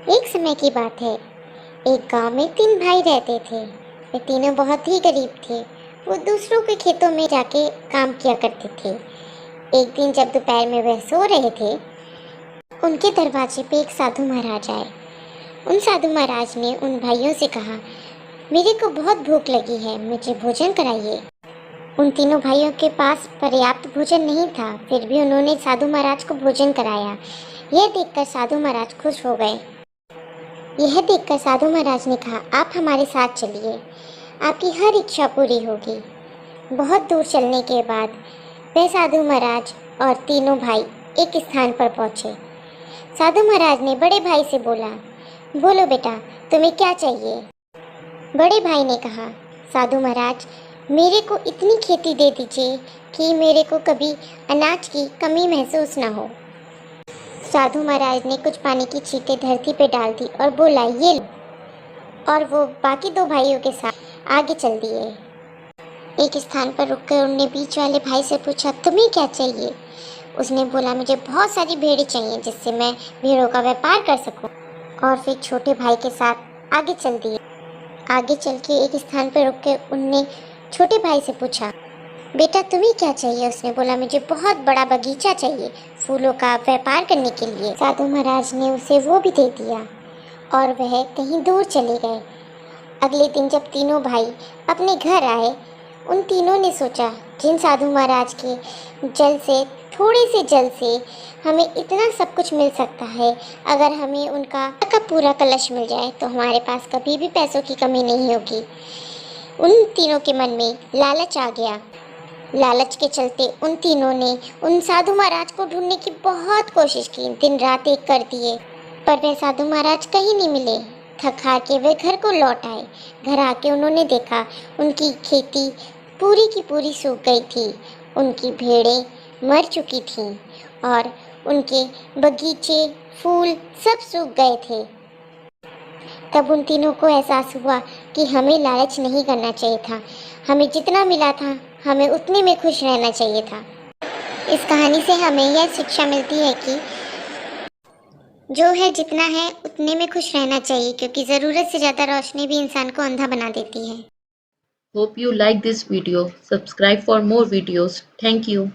एक समय की बात है। एक गांव में 3 भाई रहते थे। वे तीनों बहुत ही गरीब थे। वो दूसरों के खेतों में जाके काम किया करते थे। एक दिन जब दोपहर में वह सो रहे थे, उनके दरवाजे पे एक साधु महाराज आए। उन साधु महाराज ने उन भाइयों से कहा, मेरे को बहुत भूख लगी है, मुझे भोजन कराइए। उन तीनों भाइयों के पास पर्याप्त भोजन नहीं था, फिर भी उन्होंने साधु महाराज को भोजन कराया। यह देखकर साधु महाराज खुश हो गए। यह देखकर साधु महाराज ने कहा, आप हमारे साथ चलिए, आपकी हर इच्छा पूरी होगी। बहुत दूर चलने के बाद वह साधु महाराज और तीनों भाई एक स्थान पर पहुंचे। साधु महाराज ने बड़े भाई से बोला, बोलो बेटा, तुम्हें क्या चाहिए? बड़े भाई ने कहा, साधु महाराज, मेरे को इतनी खेती दे दीजिए कि मेरे को कभी अनाज की कमी महसूस ना हो। साधु महाराज ने कुछ पानी की छींटे धरती पे डाल दी और बोला, ये लो। और वो बाकी 2 भाइयों के साथ आगे चल दिए। एक स्थान पर रुककर उनने बीच वाले भाई से पूछा, तुम्हें क्या चाहिए? उसने बोला, मुझे बहुत सारी भेड़ें चाहिए जिससे मैं भेड़ों का व्यापार कर सकूं। और फिर छोटे भाई के साथ आगे चल दिए। आगे चल के एक स्थान पर रुककर उनने छोटे भाई से पूछा, बेटा तुम्हें क्या चाहिए? उसने बोला, मुझे बहुत बड़ा बगीचा चाहिए फूलों का व्यापार करने के लिए। साधु महाराज ने उसे वो भी दे दिया और वह कहीं दूर चले गए। अगले दिन जब तीनों भाई अपने घर आए, उन तीनों ने सोचा, जिन साधु महाराज के जल से, थोड़े से जल से हमें इतना सब कुछ मिल सकता है, अगर हमें उनका पूरा कलश मिल जाए तो हमारे पास कभी भी पैसों की कमी नहीं होगी। उन तीनों के मन में लालच आ गया। लालच के चलते उन तीनों ने उन साधु महाराज को ढूंढने की बहुत कोशिश की, दिन रात एक कर दिए, पर वे साधु महाराज कहीं नहीं मिले। थक हार के वे घर को लौट आए। घर आके उन्होंने देखा उनकी खेती पूरी की पूरी सूख गई थी, उनकी भेड़ें मर चुकी थीं और उनके बगीचे, फूल सब सूख गए थे। तब उन तीनों को एहसास हुआ कि हमें लालच नहीं करना चाहिए था। हमें जितना मिला था, हमें उतने में खुश रहना चाहिए था। इस कहानी से हमें यह शिक्षा मिलती है कि जो है जितना है उतने में खुश रहना चाहिए, क्योंकि ज़रूरत से ज़्यादा रोशनी भी इंसान को अंधा बना देती है। Hope you like this video. Subscribe for more videos. Thank you.